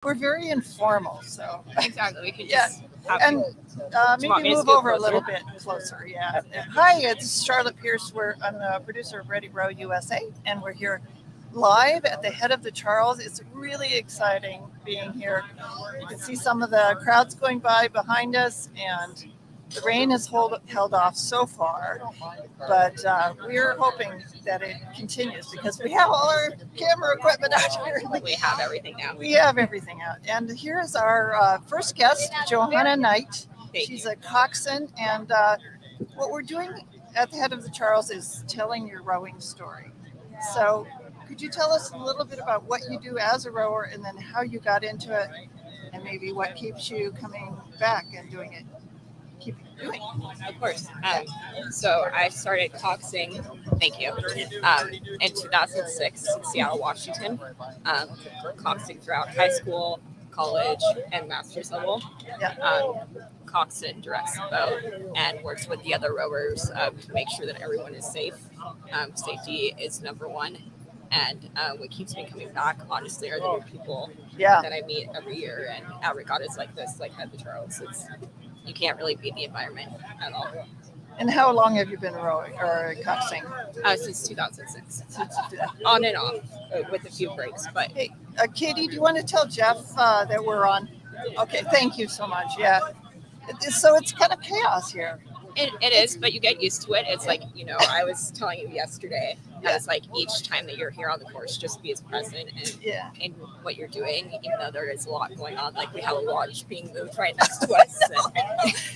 We're very informal, so Exactly. We could yeah. just have And Do you want maybe me to move scoot over a little closer? bit closer. Yeah. Hi, it's Charlotte Pierce. I'm the producer of Ready Row USA, and we're here live at the head of the Charles. It's really exciting being here. You can see some of the crowds going by behind us, and the rain has held off so far, but we're hoping that it continues because we have all our camera equipment out here. we have everything now. We have everything out. And here is our first guest, Johanna Knight. She's a coxswain, and what we're doing at the head of the Charles is telling your rowing story. So, could you tell us a little bit about what you do as a rower, and then how you got into it, and maybe what keeps you coming back and doing it? Keep doing. Of course. So I started coxing, thank you, in 2006 in Seattle, Washington. Coxing throughout high school, college, and master's level. Yeah. Coxswain directs the boat and works with the other rowers to make sure that everyone is safe. Safety is number one. And what keeps me coming back, honestly, are the new people that I meet every year. And at regattas like this, like at the Charles, you can't really beat the environment at all. And how long have you been rowing or coxing? Since 2006. On and off, with a few breaks. But hey, Katie, do you want to tell Jeff that we're on? Okay, thank you so much. Yeah. So it's kind of chaos here. It is, but you get used to it. It's like, I was telling you yesterday, it's like each time that you're here on the course, just be as present in what you're doing, even though there is a lot going on. Like we have a launch being moved right next to us.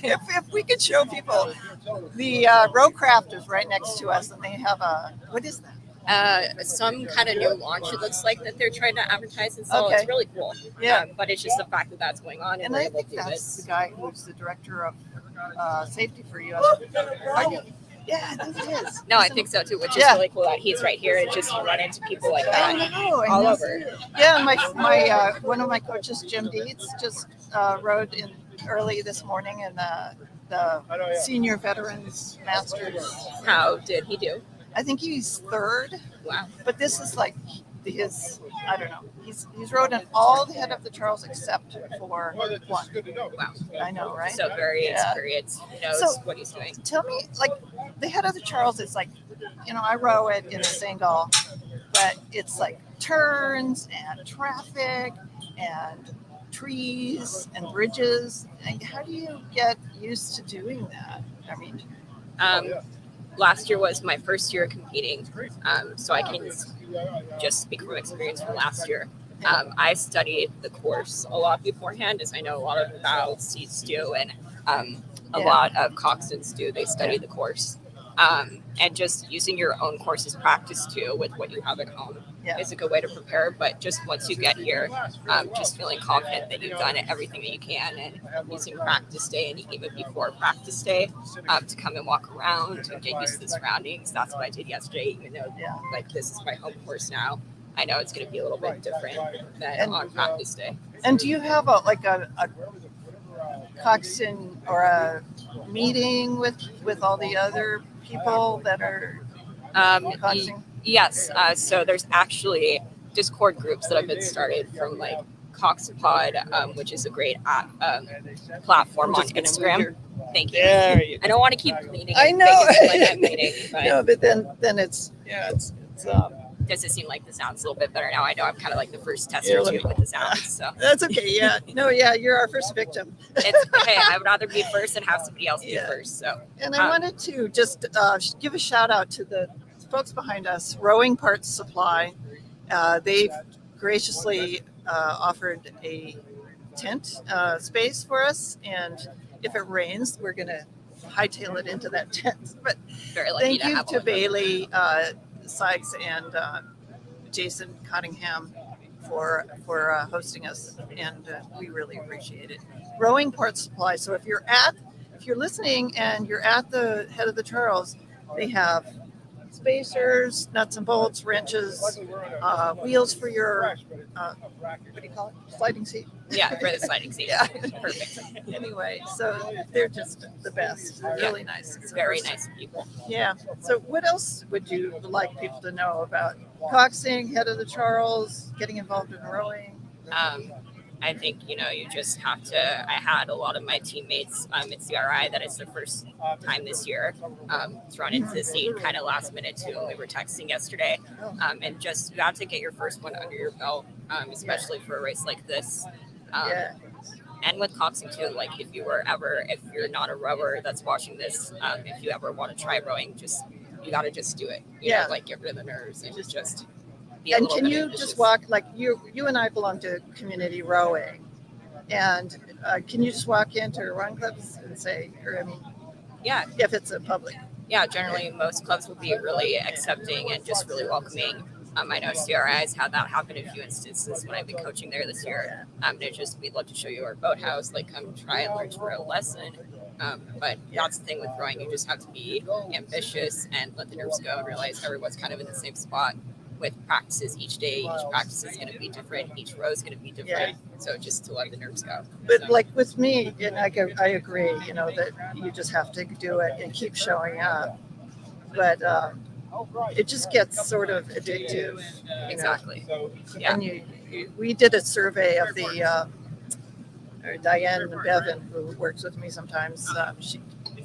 If we could show people, the row craft is right next to us, and they have what is that? Some kind of new launch, it looks like, that they're trying to advertise and sell. Okay. It's really cool. Yeah. But it's just the fact that that's going on. And I think that's the guy who's the director of safety for US. Yeah, I think it is. No, I think so too, which is really cool that he's right here and just run into people like that all over. Yeah, my one of my coaches, Jim Dietz, just rode in early this morning in the senior veterans masters. How did he do? I think he's third. Wow. But this is like his, I don't know. He's rode in all the head of the Charles except for one. Wow. I know, right? So very experienced. He knows what he's doing. Tell me, like, the head of the Charles is like, I row it in a single, but it's like turns and traffic and trees and bridges. And how do you get used to doing that? I mean, last year was my first year competing, so I can just speak from experience from last year. I studied the course a lot beforehand, as I know a lot of bow seats do, and a lot of coxswains do. They study the course. And just using your own course as practice too with what you have at home is a good way to prepare. But just once you get here, just feeling confident that you've done everything that you can, and using practice day and even before practice day to come and walk around and get used to the surroundings. That's what I did yesterday, even though like this is my home course now. I know it's going to be a little bit different than on practice day. And do you have a coxswain or a meeting with all the other people that are coxing? Yes. So there's actually Discord groups that have been started from like CoxPod, which is a great platform on Instagram. Thank you. I don't want to keep cleaning. I know. No, but then it's does it seem like the sound's a little bit better now? I know I'm kind of like the first tester too with the sound, so that's okay. Yeah, no, you're our first victim. It's okay. I would rather be first and have somebody else be first. So, and I wanted to just give a shout out to the folks behind us, Rowing Parts Supply. They've graciously offered a tent space for us, and if it rains, we're gonna hightail it into that tent. But very lucky thank you to Bailey Sykes and Jason Cottingham for hosting us, and we really appreciate it. Rowing Parts Supply. So if you're listening and you're at the head of the Charles, they have spacers, nuts and bolts, wrenches, wheels for your what do you call it? Sliding seat. Yeah, for the sliding seat. Yeah, perfect. Anyway, so they're just the best. Really nice. It's very nice people. Yeah. So what else would you like people to know about coxing, head of the Charles, getting involved in rowing? I think, you just have to. I had a lot of my teammates at CRI that it's their first time this year thrown into the scene kind of last minute too. We were texting yesterday, and just you have to get your first one under your belt, especially for a race like this. And with Coxswain too, like if you're not a rower that's watching this, if you ever want to try rowing, you got to just do it. You know, like get rid of the nerves and just. And can you just walk, like you and I belong to community rowing, and can you just walk into rowing clubs and say, if it's a public? Yeah, generally most clubs will be really accepting and just really welcoming. I know CRI's had that happen in a few instances when I've been coaching there this year. We'd love to show you our boathouse, like come try and learn to row a lesson. But that's the thing with rowing, you just have to be ambitious and let the nerves go and realize everyone's kind of in the same spot. With practices each day, each practice is going to be different, each row is going to be different. So just to let the nerves go. But like with me, and I agree, that you just have to do it and keep showing up. But it just gets sort of addictive. Exactly. Yeah. And we did a survey of the Diane Bevan, who works with me sometimes.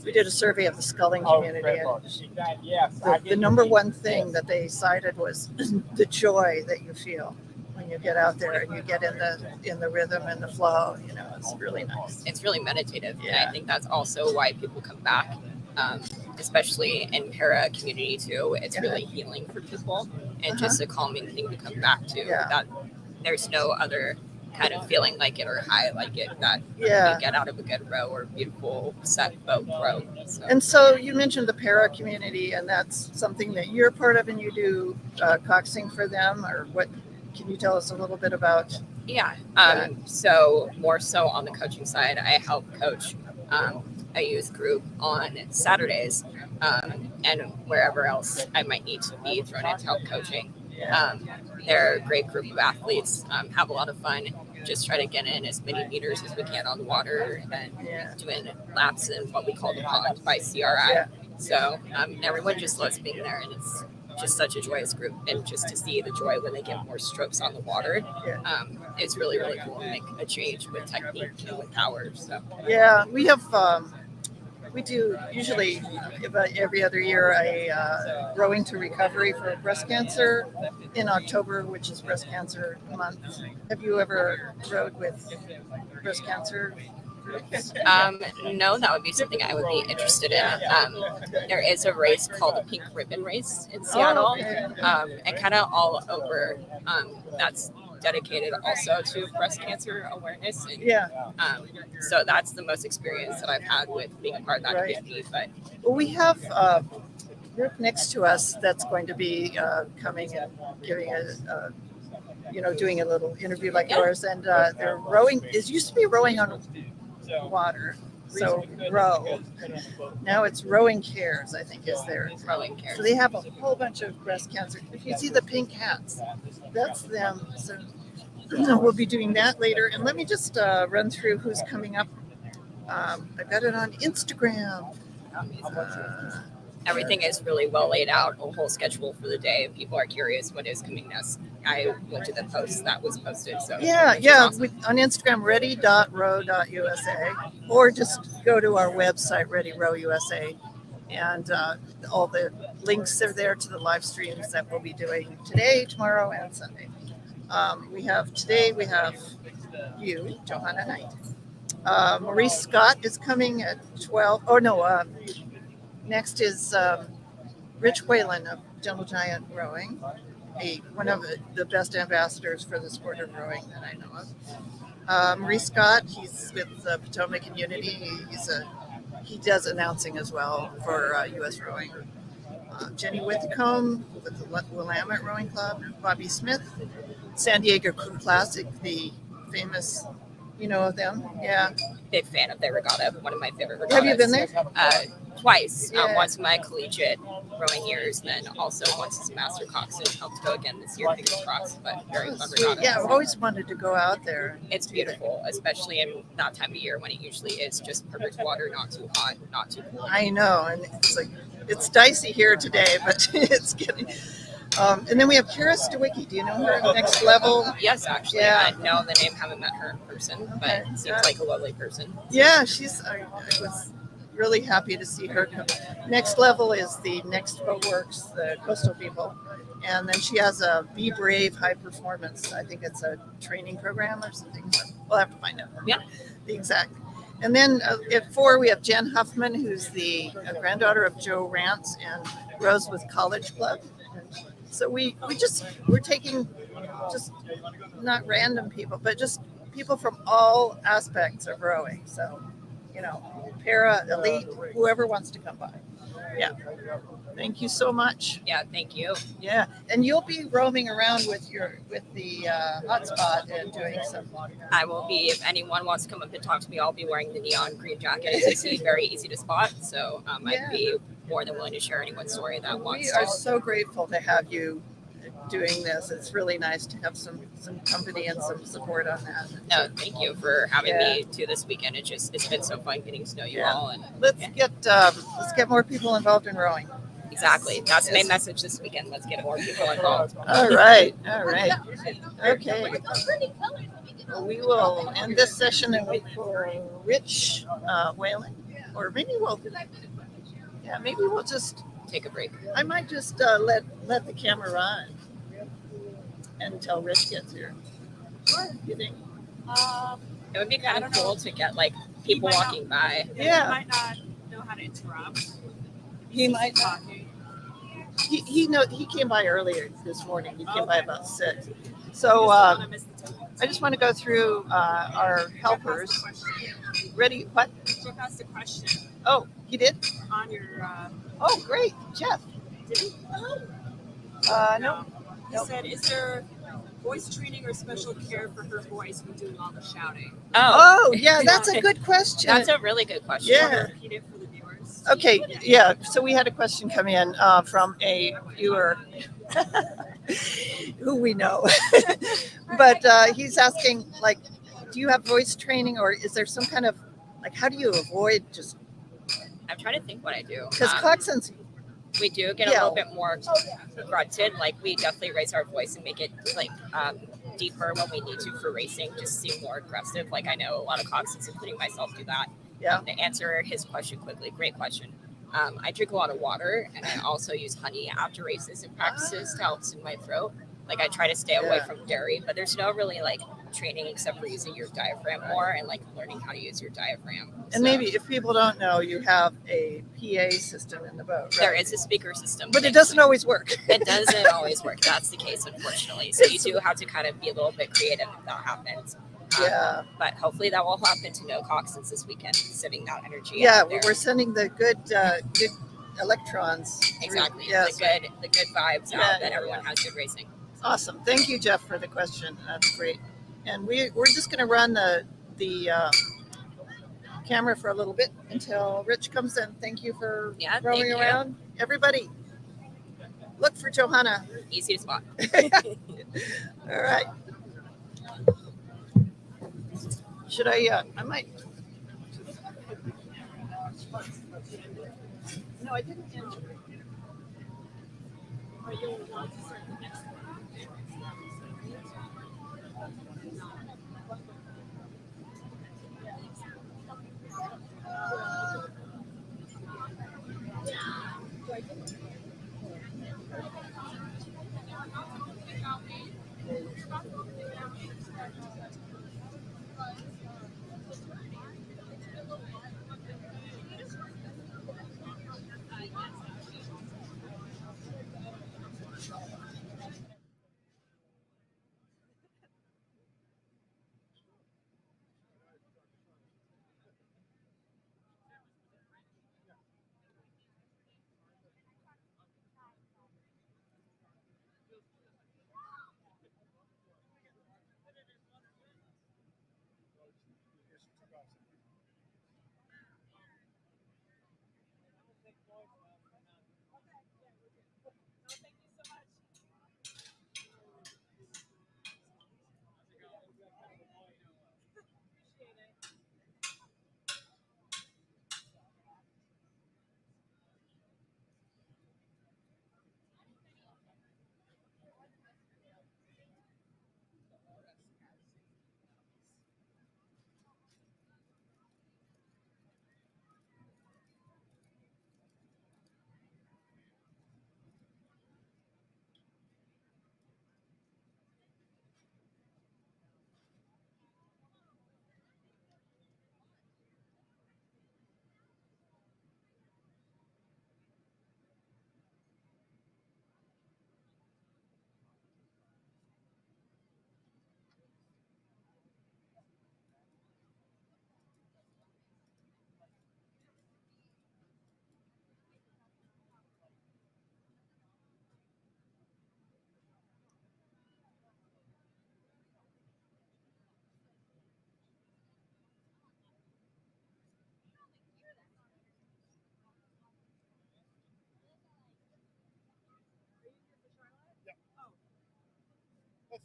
We did a survey of the sculling community, and the number one thing that they cited was the joy that you feel when you get out there and you get in the rhythm and the flow. It's really nice. It's really meditative, and I think that's also why people come back, especially in para community too. It's really healing for people and just a calming thing to come back to. That there's no other kind of feeling like it or high like it that you get out of a good row or beautiful set boat row. So. And so you mentioned the para community, and that's something that you're part of, and you do coxing for them, or what? Can you tell us a little bit about? Yeah. So more so on the coaching side, I help coach a youth group on Saturdays, and wherever else I might need to be thrown into help coaching. They're a great group of athletes, have a lot of fun, just try to get in as many meters as we can on the water and doing laps in what we call the pond by CRI. So everyone just loves being there, and it's just such a joyous group. And just to see the joy when they get more strokes on the water, it's really, really cool to make a change with technique and with power. So we have... We do usually about every other year a rowing to recovery for breast cancer in October, which is breast cancer month. Have you ever rowed with breast cancer groups? No, that would be something I would be interested in. There is a race called the Pink Ribbon Race in Seattle, and kind of all over. That's dedicated also to breast cancer awareness. And, so that's the most experience that I've had with being a part of that community. But we have a group next to us that's going to be coming and giving doing a little interview like yours, and they're rowing. It used to be rowing on water. So row. Now it's Rowing Cares, I think, is their Rowing Cares. So they have a whole bunch of breast cancer. If you see the pink hats, that's them. So we'll be doing that later. And let me just run through who's coming up. I got it on Instagram. Everything is really well laid out, a whole schedule for the day. If people are curious what is coming next, I went to the post that was posted. So awesome. On Instagram, ready.row.usa, or just go to our website, Ready Row USA, and all the links are there to the live streams that we'll be doing today, tomorrow, and Sunday. We have you, Johanna Knight. Maurice Scott is coming at 12. Oh, no. Next is Rich Whalen of Gentle Giant Rowing, one of the best ambassadors for the sport of rowing that I know of. Maurice Scott, he's with Potomac and Unity. He does announcing as well for U.S. Rowing. Jenny Wythicombe with the Willamette Rowing Club. Bobbie Smith, San Diego Crew Classic, the famous, of them? Yeah. Big fan of their regatta, one of my favorite regattas. Have you been there? Twice. Once in my collegiate rowing years, then also once as a master coxswain. Helped go again this year, fingers crossed, but very fun regatta. Yeah, I've always wanted to go out there. It's beautiful, especially in that time of year when it usually is just perfect water, not too hot, not too cold. I know, and it's dicey here today, but it's getting... And then we have Kira Stawicki. Do you know her? Next Level. Yes, actually, Yeah. I know the name. Haven't met her in person, Okay. but seems like a lovely person. Yeah, I was really happy to see her come. Next Level is the Next Boat Works, the coastal people. And then she has a Be Brave High Performance. I think it's a training program or something. We'll have to find out. Yeah. The exact. And then at 4, we have Jen Huffman, who's the granddaughter of Joe Rantz and Rose with College Club. So we're taking just not random people, but just people from all aspects of rowing. So, para, elite, whoever wants to come by. Yeah. Thank you so much. Yeah, thank you. Yeah, and you'll be roaming around with the hotspot and doing some. I will be. If anyone wants to come up and talk to me, I'll be wearing the neon green jacket. As you see, very easy to spot. So I'd be more than willing to share anyone's story that wants. We are so grateful to have you doing this. It's really nice to have some company and some support on that. No, thank you for having me too this weekend. It's been so fun getting to know you all. And let's get more people involved in rowing. Exactly. That's the main message this weekend. Let's get more people involved. All right. Okay. Well, we will end this session and wait for Rich Whalen, or maybe we'll just take a break. I might just let the camera run until Rich gets here. What do you think? It would be kind of cool to get like people walking by. Yeah. He might not know how to interrupt. He might not. He came by earlier this morning. He came by about 6. So I just want to go through our helpers. Ready? What? Jeff asked a question. Oh, he did? On your. Oh, great, Jeff. Did he? No. He said, "Is there voice training or special care for her voice when doing all the shouting?" Oh, yeah, that's a good question. That's a really good question. Yeah. Repeat it for the viewers. Okay, yeah. So we had a question come in from a viewer who we know, but he's asking, like, do you have voice training, or is there some kind of, like, how do you avoid just? I'm trying to think what I do. Because Coxswain's. We do get a little bit more grunted. Like, we definitely raise our voice and make it like deeper when we need to for racing, just seem more aggressive. Like, I know a lot of Coxswains, including myself, do that. Yeah. To answer his question quickly, great question. I drink a lot of water, and I also use honey after races and practices to help soothe my throat. Like, I try to stay away from dairy, but there's no really like training except for using your diaphragm more and like learning how to use your diaphragm. And maybe if people don't know, you have a PA system in the boat. Right? There is a speaker system, but it doesn't always work. It doesn't always work. That's the case, unfortunately. So you do have to kind of be a little bit creative if that happens. Yeah. But hopefully that will happen to no Coxswains this weekend, sending that energy. Yeah, out there. we're sending the good electrons. Exactly. Yes. The good vibes out that everyone has good racing. Awesome. Thank you, Jeff, for the question. That's great. And we're just going to run the camera for a little bit until Rich comes in. Thank you for roaming around. Everybody, look for Johanna. Easy to spot. All right. Should I might. No, I didn't enter. Are you want to start the next one?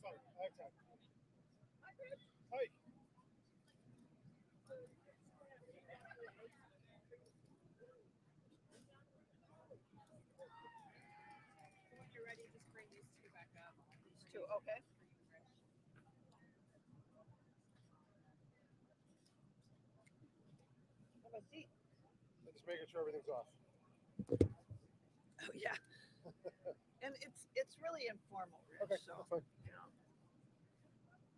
fine. I have time. Hi. When you're ready, just bring these two back up. These two, okay. Have a seat. I'm just making sure everything's off. Oh yeah. And it's really informal, Rich. Okay, So, that's fine. you know.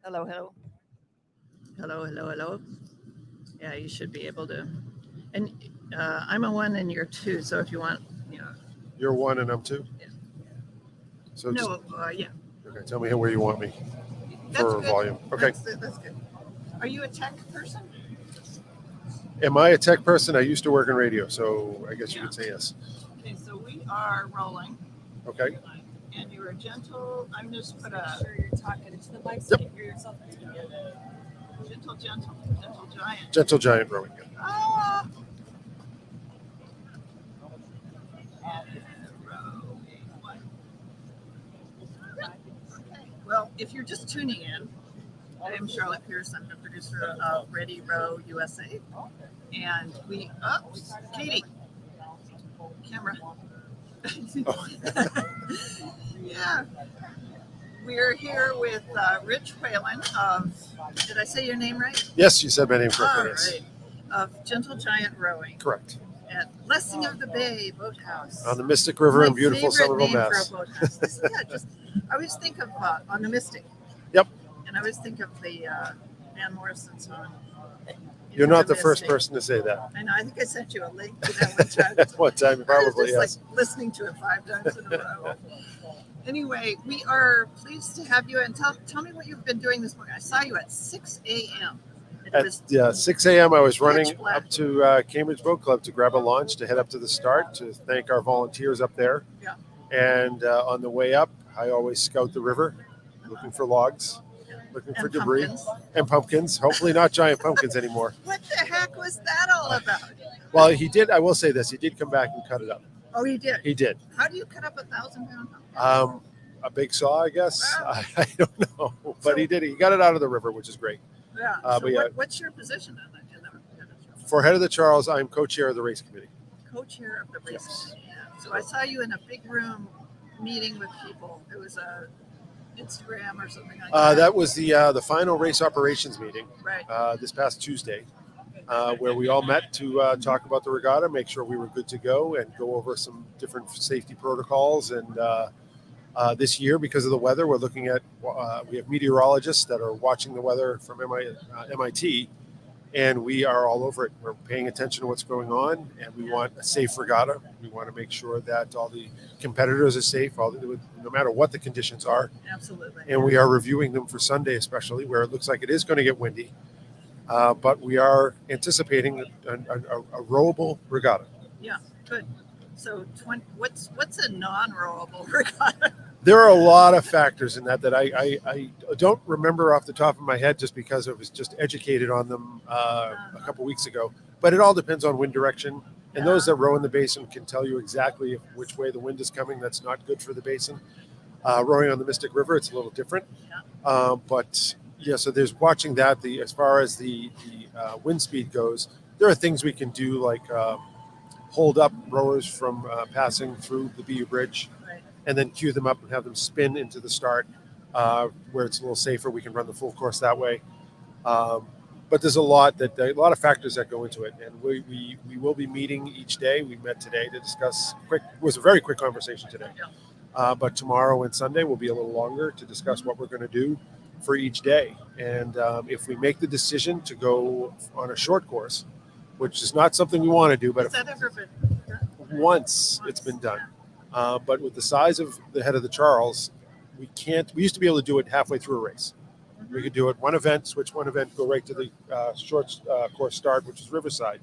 Hello, hello. Hello, hello, hello. Yeah, you should be able to. And I'm a 1 and you're 2, so if you want, you know. You're 1 and I'm 2? Yeah. So No, yeah. okay, tell me where you want me That's for good. volume. Okay. That's good. Are you a tech person? Am I a tech person? I used to work in radio, so I guess you Yeah. could say yes. Okay, so we are rolling. Okay. And you are gentle. I'm just put Make a sure you're talking to the mic so Yep. you hear yourself. gentle giant. Gentle giant rowing. Yeah. Ah. Well, if you're just tuning in, I'm Charlotte Pierce. I'm the producer of Ready Row USA. And we, Katie, camera. Yeah. We're here with Rich Whalen of, did I say your name right? Yes, you said my name All correctly. Yes. right. Of Gentle Giant Rowing Correct. at Blessing of the Bay Boathouse. On the Mystic River in beautiful favorite Somerville, name Mass. for a boathouse. Yeah, just I always think of on the Mystic. Yep. And I always think of the Van Morrison song. You're not the Mystic. first person to say that. I know. I think I sent you a link to that one time. At one time, probably, I was just yes. like listening to it 5 times in a row. Anyway, we are pleased to have you, and tell me what you've been doing this morning. I saw you at 6 a.m. At 6 a.m., I was running pitch black. up to Cambridge Boat Club to grab a launch to head up to the start to thank our volunteers up there. Yeah. And on the way up, I always scout the river, looking for logs, looking for And debris pumpkins. and pumpkins. Hopefully, not giant pumpkins anymore. What the heck was that all about? Well, he did. I will say this: he did come back and cut it up. Oh, he did. He did. How do you cut up 1,000-pound pumpkin? A big saw, I guess. Wow. I don't know, but he did. He got it out of the river, which is great. Yeah. but So yeah. what's your position in the For Head of the Charles, I'm co-chair of the race committee. co-chair of the race? Yes. Yeah. So I saw you in a big room meeting with people. It was a Instagram or something like that. That was the final race operations meeting Right. this past Tuesday, where we all met to talk about the regatta, make sure we were good to go, and go over some different safety protocols. And this year, because of the weather, we're looking at we have meteorologists that are watching the weather from MIT, and we are all over it. We're paying attention to what's going on, and we want a safe regatta. We want to make sure that all the competitors are safe, no matter what the conditions are. Absolutely. And we are reviewing them for Sunday, especially where it looks like it is going to get windy. But we are anticipating a rowable regatta. Yeah. Good. So what's a non-rowable regatta? There are a lot of factors in that I don't remember off the top of my head, just because I was just educated on them a couple weeks ago. But it all depends on wind direction. And those that row in the basin can tell you exactly which way the wind is coming. That's not good for the basin. Rowing on the Mystic River, it's a little different. But yeah, so there's watching that. As far as the wind speed goes, there are things we can do, like hold up rowers from passing through the BU Bridge. Right. And then cue them up and have them spin into the start, where it's a little safer. We can run the full course that way. But there's a lot of factors that go into it, and we will be meeting each day. We met today to discuss. It was a very quick conversation today, but tomorrow and Sunday will be a little longer to discuss what we're going to do for each day. And if we make the decision to go on a short course, which is not something we want to do, but Has that ever been done? once it's been done. But with the size of the Head of the Charles, we used to be able to do it halfway through a race. We could do it one event, switch one event, go right to the short course start, which is Riverside,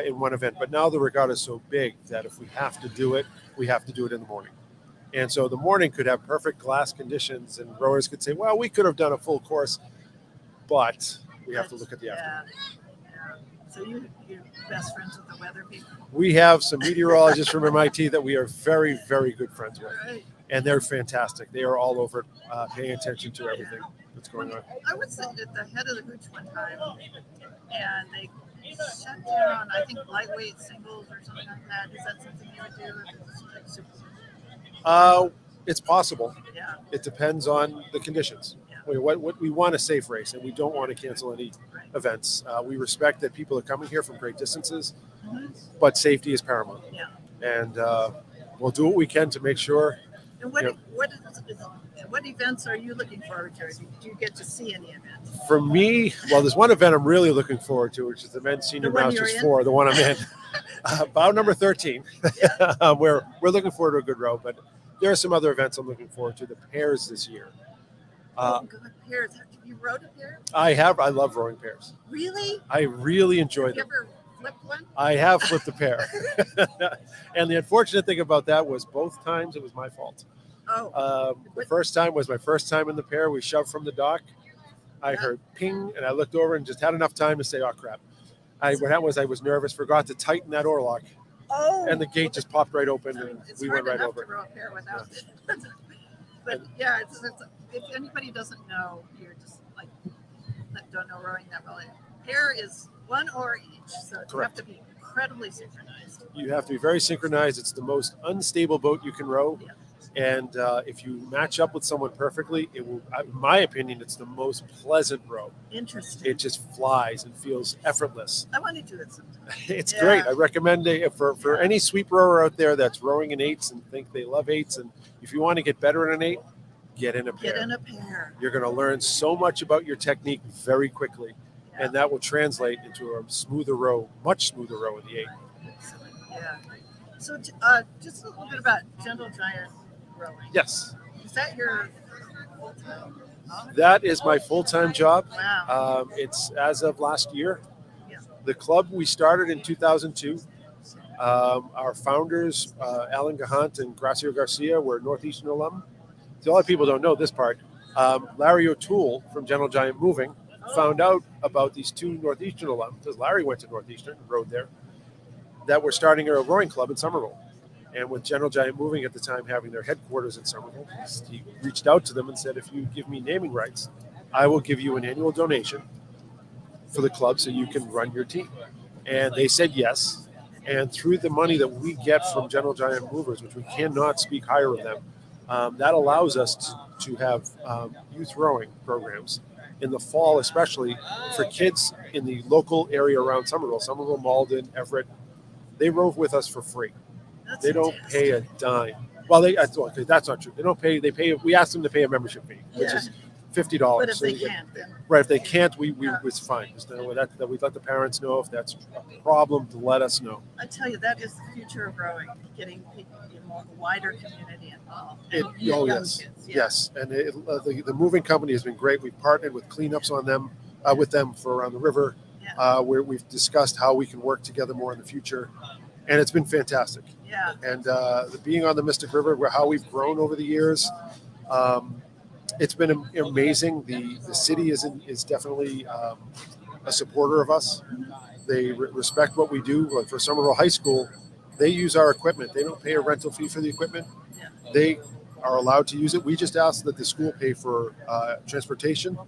in one event. But now the regatta is so big that if we have to do it, we have to do it in the morning. And so the morning could have perfect glass conditions, and rowers could say, well, we could have done a full course, but we have to look at the afternoon. Yeah. So you're best friends with the weather people? We have some meteorologists from MIT that we are very, very good friends with. Right. and they're fantastic. They are all over it, paying attention to everything that's going on. I was at the head of the hooch one time, and they shut down, I think, lightweight singles or something like that. Is that something you would do if it's like super? It's possible. Yeah. It depends on the conditions. Yeah. What we want a safe race, and we don't want to cancel any events. We respect that people are coming here from great distances, but safety is paramount. Yeah. And we'll do what we can to make sure. And what events are you looking forward to? Do you get to see any events? For me, well, there's one event I'm really looking forward to, which is the men's senior The one masters you're in? 4, the one I'm in. Bout number 13. We're looking forward to a good row, but there are some other events I'm looking forward to. The pairs this year. Oh, good pairs. Have you rode a pair? I love rowing pairs. Really? I really enjoy Have you them. ever flipped one? I have flipped a pair. And the unfortunate thing about that was both times it was my fault. Oh. The first time was my first time in the pair. We shoved from the dock. I heard ping, and I looked over and just had enough time to say, oh, crap. What happened was I was nervous, forgot to tighten that oar lock, Oh. and the gate just popped right open, and It's we hard went right enough over. to row a pair without it. But yeah, it's, if anybody doesn't know, you're just like that don't know rowing that well. A pair is one oar each, so you have to be incredibly synchronized. You have to be very synchronized. It's the most unstable boat you can row. Yeah. And if you match up with someone perfectly, it will, in my opinion, it's the most pleasant row. Interesting. It just flies and feels effortless. I want to do it sometime. It's Yeah. great. I recommend it for any sweep rower out there that's rowing in 8s and think they love 8s. And if you want to get better in an 8, get in a pair. Get in a pair. You're going to learn so much about your technique very quickly. Yeah. And that will translate into a smoother row, much smoother row in the 8. Excellent. Yeah. So just a little bit about Gentle Giant rowing. Yes, Is that your full-time? that is my full-time job. Wow. It's as of last year. Yeah. The club we started in 2002. Our founders, Alan Gahant and Gracio Garcia, were Northeastern alum. So a lot of people don't know this part. Larry O'Toole from Gentle Giant Moving found out about these two Northeastern alums, because Larry went to Northeastern and rode there, that were starting a rowing club in Somerville. And with Gentle Giant Moving at the time having their headquarters in Somerville, he reached out to them and said, if you give me naming rights, I will give you an annual donation for the club so you can run your team. And they said yes. And through the money that we get from Gentle Giant Movers, which we cannot speak higher of them, that allows us to have youth rowing programs in the fall, especially for kids in the local area around Somerville, Malden, Everett. They row with us for free. That's They don't fantastic. pay a dime. Well, that's not true. They don't pay. They pay. We ask them to pay a membership fee, which Yeah. is $50. But if So they you get- can't, then right? If they can't, we Yeah. it's fine. Just know that we let the parents know if that's a problem to let us know. I tell you, that is the future of rowing, getting people, a wider community involved. It, And young yes, kids, yeah. yes, and the moving company has been great. We've partnered with cleanups on them, with them for around the river, Yeah. where we've discussed how we can work together more in the future, and it's been fantastic. Yeah. And being on the Mystic River, how we've grown over the years, it's been amazing. The city is definitely a supporter of us. They respect what we do. Like for Somerville High School, they use our equipment. They don't pay a rental fee for the equipment. Yeah. They are allowed to use it. We just ask that the school pay for transportation.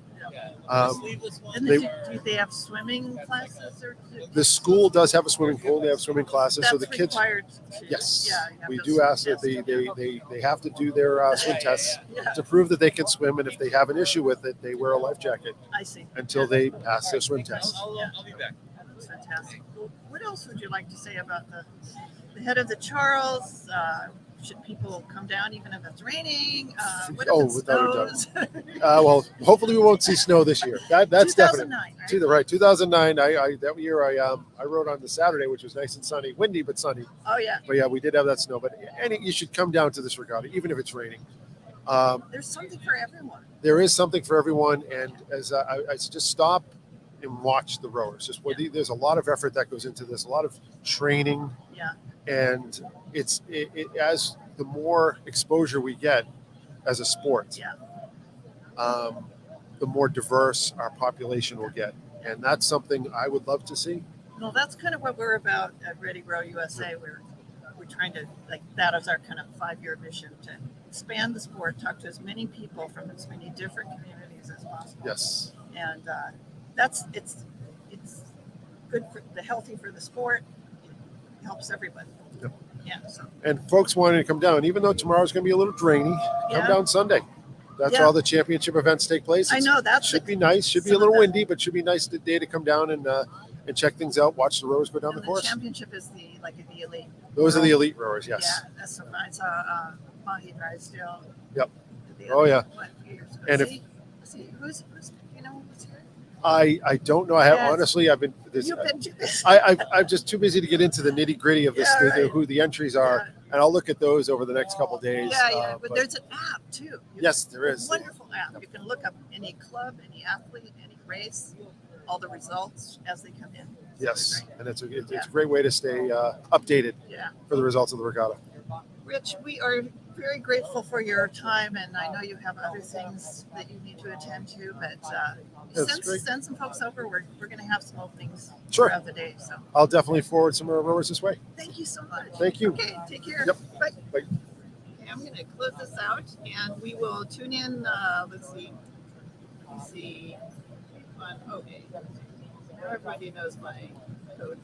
And They- do they have swimming classes or? The school does have a swimming pool. They have swimming classes, That's so the kids. required to, Yes, yeah, you have we to do swim ask that test. they have to do their swim tests Yeah, to prove that they can swim, and if they have an issue with it, they wear a life jacket I see. until they pass their swim test. I'll be back. That's fantastic. Well, what else would you like to say about the head of the Charles? Should people come down even if it's raining? What if Oh, it without a doubt. snows? Well, hopefully we won't see snow this year. That's definite. 2009, right? To the right, 2009. I that year I rode on the Saturday, which was nice and sunny, windy but sunny. Oh yeah, But yeah, we did have that snow. But you should come down to this regatta, even if it's raining. there's something for everyone. There is something for everyone, and as I just stop and watch the rowers. Just there's a lot of effort that goes into this, a lot of training, Yeah, and it as the more exposure we get as a sport, yeah. the more diverse our population will get, and that's something I would love to see. Well, that's kind of what we're about at Ready Row USA. We're trying to, like, that is our kind of 5-year mission to expand the sport, talk to as many people from as many different communities as possible. Yes. And it's good for healthy for the sport. It helps everybody. Yep. Yeah. So And folks wanting to come down, even though tomorrow's going to be a little drainy, come Yeah. down Sunday. That's Yeah. where all the championship events take place. I know that's should be nice. Should be a some of little the- windy, but should be nice day to come down and check things out. Watch the rowers go down and the the course. championship is the elite. Those are the elite rowers. Yes. Yeah, that's so fun. I saw Mahi Drysdale. Yep. the Oh, other- yeah. What, few years ago. And if- see who's who's here? I don't know. I have Yes. honestly. I've been. You've been to this. I'm just too busy to get into the nitty gritty of this, Yeah, right. who the entries are, and I'll look at those over the next couple of days. Yeah. But but there's an app too. yes, there is. Wonderful app. You can look up any club, any athlete, any race, all the results as they come in. It's Yes, really and it's a Yeah. great way to stay updated great. Yeah. for the results of the regatta. Rich, we are very grateful for your time, and I know you have other things that you need to attend to, but That's great. send some folks over. We're going to have some openings Sure. throughout the day. So I'll definitely forward some rowers this way. thank you so much. Thank you. Okay, take care. Yep. Bye. Bye. Okay, I'm going to close this out, and we will tune in. Let's see. Okay. Everybody knows my code.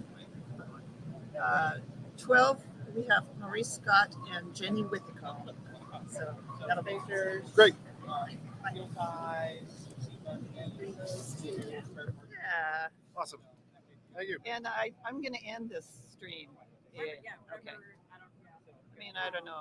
12. We have Maurice Scott and Jenny Wythicombe. So that'll be Great. Yeah. Awesome. Thank you. And I'm going to end this stream. Yeah. Okay. I mean, I don't know.